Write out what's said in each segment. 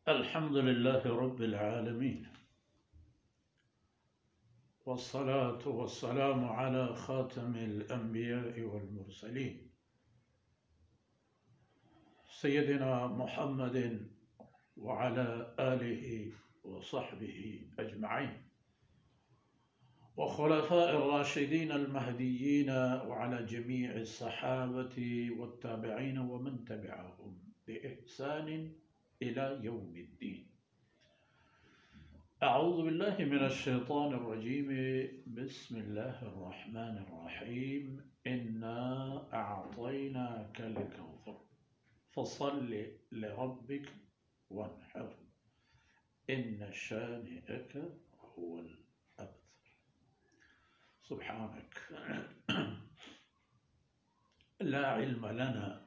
الحمد لله رب العالمين، والصلاة والسلام على خاتم الأنبياء والمرسلين سيدنا محمد وعلى آله وصحبه أجمعين، وخلفاء الراشدين المهديين، وعلى جميع الصحابة والتابعين ومن تبعهم بإحسان إلى يوم الدين. أعوذ بالله من الشيطان الرجيم. بسم الله الرحمن الرحيم. إنا أعطيناك الكوثر فصل لربك وانحر إن شانئك هو الأبتر. سبحانك لا علم لنا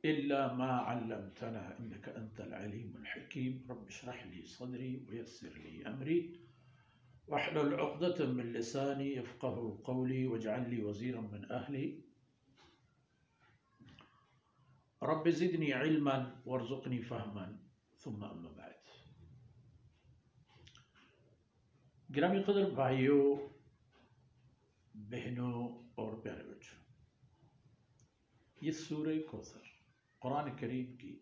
إلا ما علمتنا إنك أنت العليم الحكيم. رب اشرح لي صدري ويسر لي أمري واحلل عقدة من لساني يفقه قولي واجعل لي وزيرا من أهلي. رب زدني علما وارزقني فهما. ثم أما بعد. گرامی قدر بھائیوں، بہنوں اور پیارے بچوں، یہ سورہ کوثر قرآن کریم کی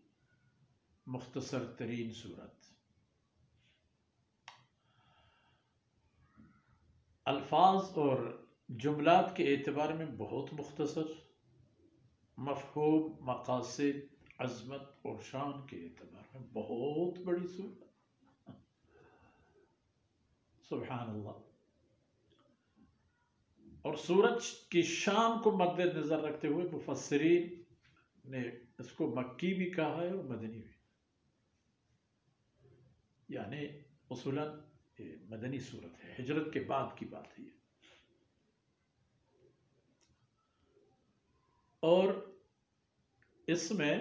مختصر ترین سورت، الفاظ اور جملات کے اعتبار میں بہت مختصر، مفہوم، مقاصد، عظمت اور شان کے اعتبار میں بہت بڑی سورت. سبحان اللہ. اور سورج کی شان کو مد نظر رکھتے ہوئے مفسرین نے اس کو مکی بھی کہا ہے اور مدنی بھی، یعنی اصولاً مدنی سورت ہے، ہجرت کے بعد کی بات ہے یہ. اور اس میں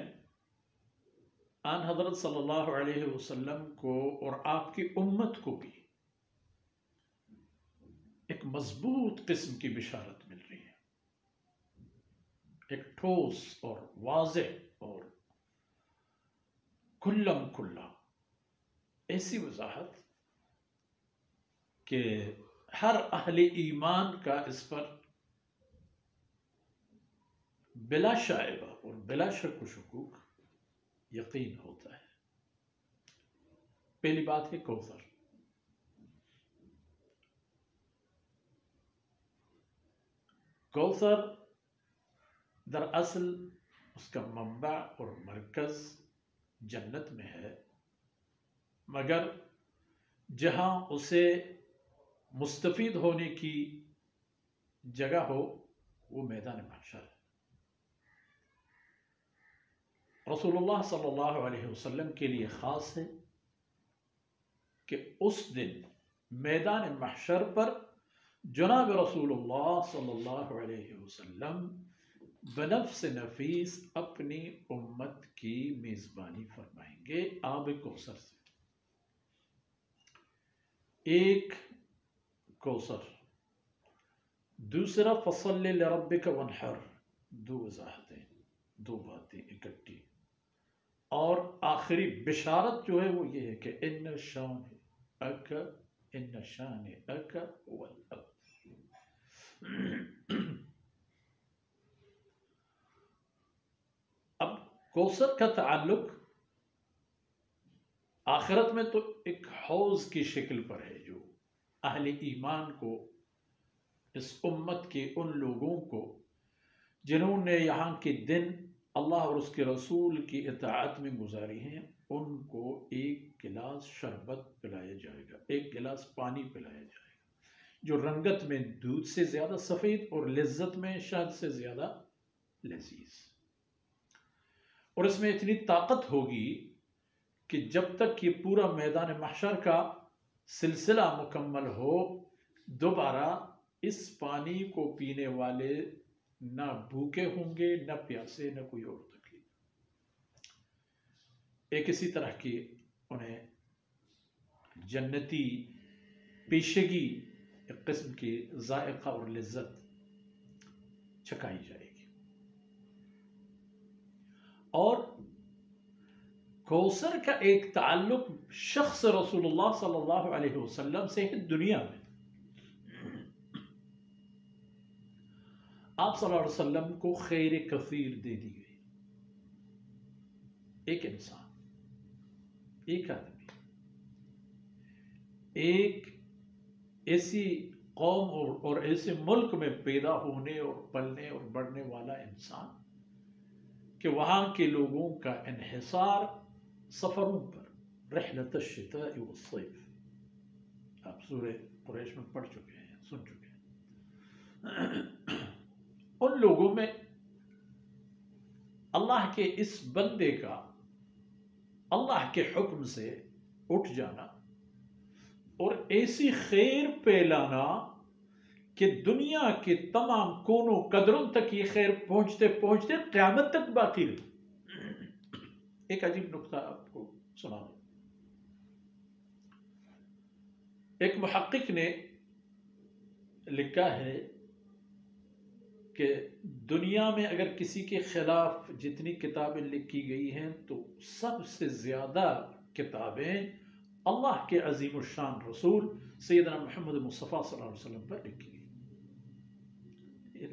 آن حضرت صلی اللہ علیہ وسلم کو اور آپ کی امت کو بھی ایک مضبوط قسم کی بشارت مل رہی ہے، ایک ٹھوس اور واضح اور کھلم کھلا ایسی وضاحت کہ ہر اہل ایمان کا اس پر بلا شائبہ اور بلا شک و شکوک یقین ہوتا ہے. پہلی بات ہے کوثر. کوثر دراصل اس کا منبع اور مرکز جنت میں ہے، مگر جہاں اسے مستفید ہونے کی جگہ ہو وہ میدان محشر ہے. رسول اللہ صلی اللہ علیہ وسلم کے لیے خاص ہے کہ اس دن میدان محشر پر جناب رسول اللہ صلی اللہ علیہ وسلم بنفس نفیس اپنی امت کی میزبانی فرمائیں گے آب کوثر سے. ایک کوثر، دوسرا فصل لربک وانحر، دو وضاحتیں، دو باتیں اکٹھی. اور آخری بشارت جو ہے وہ یہ ہے کہ ان شانئک هو الابتر. اب کوثر کا تعلق آخرت میں تو ایک حوض کی شکل پر ہے جو اہل ایمان کو، اس امت کے ان لوگوں کو جنہوں نے یہاں کے دن اللہ اور اس کے رسول کی اطاعت میں گزاری ہیں، ان کو ایک گلاس شربت پلایا جائے گا، ایک گلاس پانی پلایا جائے گا جو رنگت میں دودھ سے زیادہ سفید اور لذت میں شہد سے زیادہ لذیذ. اور اس میں اتنی طاقت ہوگی کہ جب تک یہ پورا میدان محشر کا سلسلہ مکمل ہو، دوبارہ اس پانی کو پینے والے نہ بھوکے ہوں گے، نہ پیاسے، نہ کوئی اور تکلیف. ایک اسی طرح کی انہیں جنتی پیشگی، ایک قسم کی ذائقہ اور لذت چکھائی جائے گی. اور کوثر کا ایک تعلق شخص رسول اللہ صلی اللہ علیہ وسلم سے ہے دنیا میں. آپ صلی اللہ علیہ وسلم کو خیر کثیر دے دی گئی. ایک انسان، ایک آدمی، ایک ایسی قوم اور ایسے ملک میں پیدا ہونے اور پلنے اور بڑھنے والا انسان کہ وہاں کے لوگوں کا انحصار سفروں پر، رحلت الشتاء والصيف. آپ سورہ قریش میں پڑھ چکے ہیں، سن چکے ہیں. ان لوگوں میں اللہ کے اس بندے کا اللہ کے حکم سے اٹھ جانا اور ایسی خیر پھیلانا کہ دنیا کے تمام کونوں قدروں تک یہ خیر پہنچتے پہنچتے قیامت تک باقی رہی. ایک عجیب نقطہ آپ کو سنا دوں. ایک محقق نے لکھا ہے کہ دنیا میں اگر کسی کے خلاف جتنی کتابیں لکھی گئی ہیں تو سب سے زیادہ کتابیں اللہ کے عظیم الشان رسول سیدنا محمد مصطفیٰ صلی اللہ علیہ وسلم پر لکھی گئی.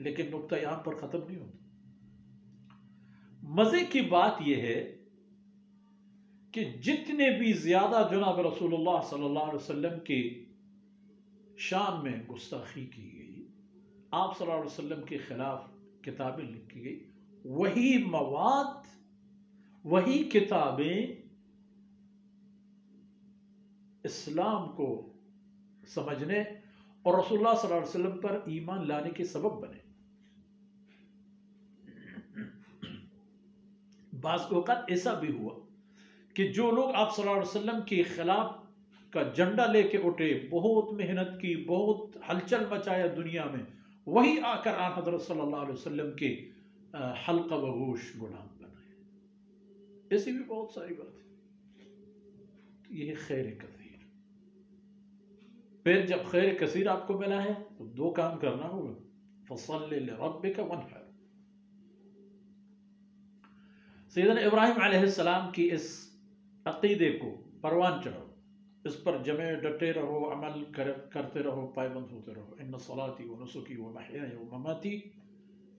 لیکن نقطہ یہاں پر ختم نہیں ہوتا. مزے کی بات یہ ہے کہ جتنے بھی زیادہ جناب رسول اللہ صلی اللہ علیہ وسلم کی شان میں گستاخی کی گئی، آپ صلی اللہ علیہ وسلم کے خلاف کتابیں لکھی گئی، وہی مواد، وہی کتابیں اسلام کو سمجھنے اور رسول اللہ صلی اللہ علیہ وسلم پر ایمان لانے کے سبب بنے. بعض اوقات ایسا بھی ہوا کہ جو لوگ آپ صلی اللہ علیہ وسلم کے خلاف کا جھنڈا لے کے اٹھے، بہت محنت کی، بہت ہلچل مچایا دنیا میں، وہی آ کر آن حضرت صلی اللہ علیہ وسلم کے حلقہ و گوش غلام بنائے. ایسی بھی بہت ساری باتیں. یہ خیر کثیر. پھر جب خیر کثیر آپ کو ملا ہے تو دو کام کرنا ہوگا. فصل لربک وانحر. سیدنا ابراہیم علیہ السلام کی اس عقیدے کو پروان چڑھو، اس پر جمع ڈٹے رہو، عمل کرتے رہو، پائبند ہوتے رہو. ان صلاتی و نسکی و محیای و مماتی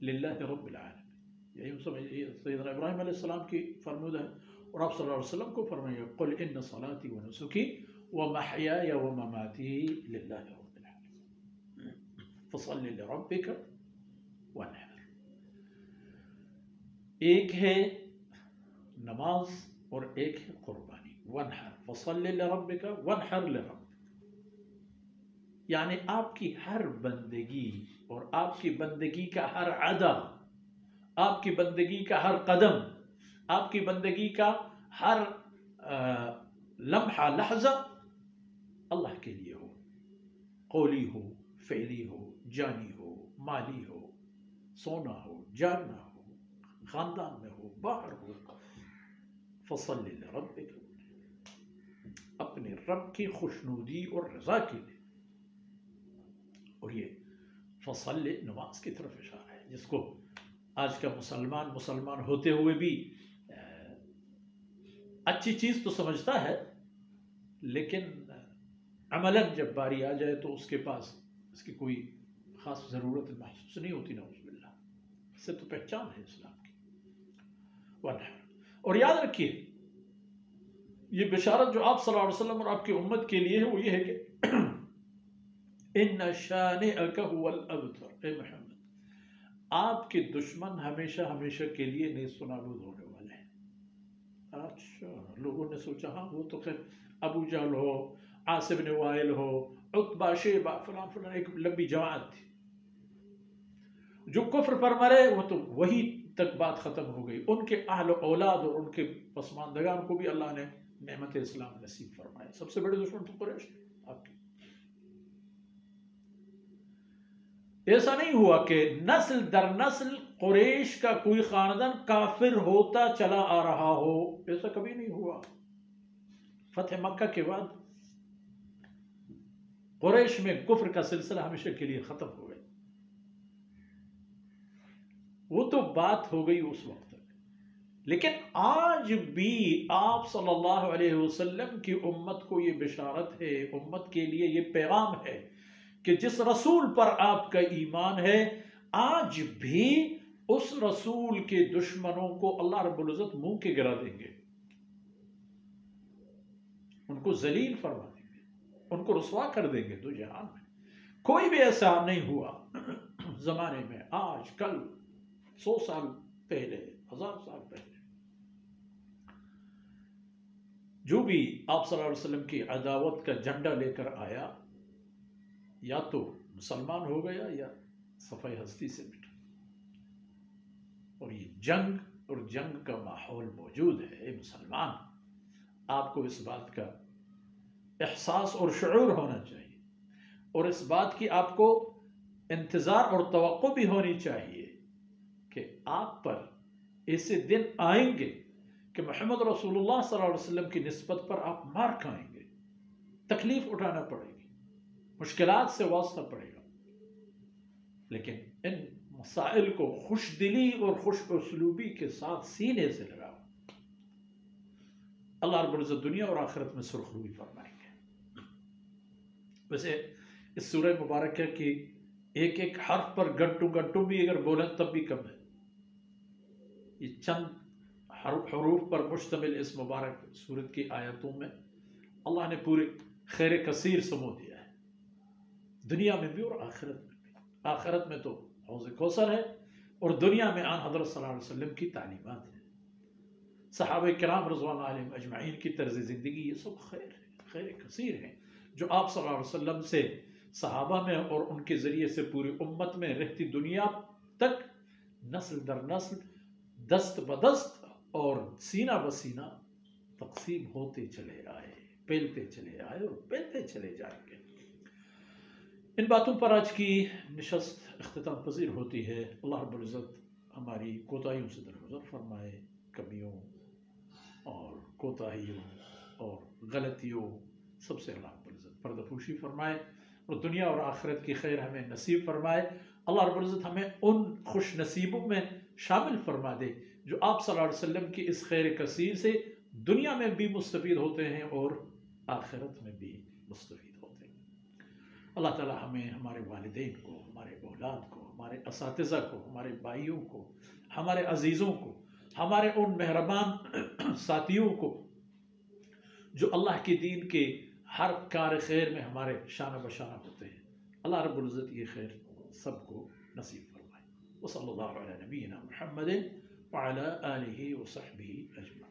للہ رب العالمین. یہی سمجھئے سیدنا ابراہیم علیہ السلام کی فرمود ہے، اور آپ صلی اللہ علیہ وسلم کو فرمائیے قل ان صلاتی و نسکی و محیای و مماتی للہ رب العالمین فصل لربک وانحر. ایک ہے نماز اور ایک ہے قربانی. وانحر فصل لربک وانحر لربک، یعنی آپ کی ہر بندگی اور آپ کی بندگی کا ہر ادا، آپ کی بندگی کا ہر قدم، آپ کی بندگی کا ہر لمحہ لحظہ اللہ کے لیے ہو. قولی ہو، فعلی ہو، جانی ہو، مالی ہو، سونا ہو، جاننا ہو، خاندان میں ہو، باہر ہو. فصل لربک، اپنے رب کی خوشنودی اور رضا کے لیے. اور یہ فصل نماز کی طرف اشارہ ہے، جس کو آج کا مسلمان ہوتے ہوئے بھی اچھی چیز تو سمجھتا ہے، لیکن عملاً جب باری آ جائے تو اس کے پاس اس کی کوئی خاص ضرورت محسوس نہیں ہوتی. نعوذ باللہ. اس سے تو پہچان ہے اسلام کی. وانحر. اور یاد رکھیے یہ بشارت جو آپ صلی اللہ علیہ وسلم اور آپ کی امت کے لیے ہے وہ یہ ہے کہ ان شانئک هو الابتر. اے محمد، آپ کے دشمن ہمیشہ ہمیشہ کے لیے نیست و نابود ہونے والے ہیں. اچھا، لوگوں نے سوچا ہاں وہ تو خیر ابو جہل ہو، عاص بن وائل ہو، عتبہ، شیبہ، فلان فلان، ایک لمبی جماعت تھی جو کفر پر مرے، وہ تو وہی تک بات ختم ہو گئی. ان کے اہل و اولاد اور ان کے پسماندگان کو بھی اللہ نے نعمت اسلام نصیب فرمائے. سب سے بڑے دشمن تو قریش آپ کی. ایسا نہیں ہوا کہ نسل در نسل قریش کا کوئی خاندان کافر ہوتا چلا آ رہا ہو، ایسا کبھی نہیں ہوا. فتح مکہ کے بعد قریش میں کفر کا سلسلہ ہمیشہ کے لیے ختم ہو گیا. وہ تو بات ہو گئی اس وقت تک. لیکن آج بھی آپ صلی اللہ علیہ وسلم کی امت کو یہ بشارت ہے، امت کے لیے یہ پیغام ہے کہ جس رسول پر آپ کا ایمان ہے آج بھی اس رسول کے دشمنوں کو اللہ رب العزت منہ کے گرا دیں گے، ان کو ذلیل فرما دیں گے، ان کو رسوا کر دیں گے دو جہان میں۔ کوئی بھی ایسا نہیں ہوا زمانے میں، آج کل 100 سال پہلے، 1000 سال پہلے، جو بھی آپ صلی اللہ علیہ وسلم کی عداوت کا جھنڈا لے کر آیا یا تو مسلمان ہو گیا یا صفحہ ہستی سے مٹا۔ اور یہ جنگ اور جنگ کا ماحول موجود ہے۔ اے مسلمان، آپ کو اس بات کا احساس اور شعور ہونا چاہیے، اور اس بات کی آپ کو انتظار اور توقع بھی ہونی چاہیے کہ آپ پر ایسے دن آئیں گے کہ محمد رسول اللہ صلی اللہ علیہ وسلم کی نسبت پر آپ مار کھائیں گے، تکلیف اٹھانا پڑے گی، مشکلات سے واسطہ پڑے گا، لیکن ان مسائل کو خوش دلی اور خوش اسلوبی کے ساتھ سینے سے لگاؤ، اللہ رب العزت دنیا اور آخرت میں سرخروئی فرمائیں گے۔ ویسے اس سورہ مبارکہ کی ایک ایک حرف پر گھنٹوں بھی اگر بولیں تب بھی کم ہے۔ یہ چند حروف پر مشتمل اس مبارک سورت کی آیتوں میں اللہ نے پورے خیر کثیر سمو دیا ہے، دنیا میں بھی اور آخرت میں بھی۔ آخرت میں تو حوض کوثر ہے، اور دنیا میں آن حضرت صلی اللہ علیہ وسلم کی تعلیمات ہیں، صحابہ کرام رضوان اللہ علیہم اجمعین کی طرز زندگی، یہ سب خیر ہے، خیر کثیر ہیں جو آپ صلی اللہ علیہ وسلم سے صحابہ میں اور ان کے ذریعے سے پوری امت میں رہتی دنیا تک نسل در نسل دست بدست اور سینہ بسینہ تقسیم ہوتے چلے آئے، پھیلتے چلے آئے اور پھیلتے چلے جائیں گے۔ ان باتوں پر آج کی نشست اختتام پذیر ہوتی ہے۔ اللہ رب العزت ہماری کوتاہیوں سے درگزر فرمائے، کمیوں اور کوتاہیوں اور غلطیوں سب سے اللہ رب العزت پردہ پوشی فرمائے، اور دنیا اور آخرت کی خیر ہمیں نصیب فرمائے۔ اللہ رب العزت ہمیں ان خوش نصیبوں میں شامل فرما دے جو آپ صلی اللہ علیہ وسلم کی اس خیر کثیر سے دنیا میں بھی مستفید ہوتے ہیں اور آخرت میں بھی مستفید ہوتے ہیں۔ اللہ تعالی ہمیں، ہمارے والدین کو، ہمارے اولاد کو، ہمارے اساتذہ کو، ہمارے بھائیوں کو، ہمارے عزیزوں کو، ہمارے ان مہربان ساتھیوں کو جو اللہ کے دین کے ہر کار خیر میں ہمارے شانہ بشانہ ہوتے ہیں، اللہ رب العزت یہ خیر سب کو نصیب فرمائے۔ وصلی اللہ علی نبینا محمد وعلی آلہ وصحبہ اجمعین۔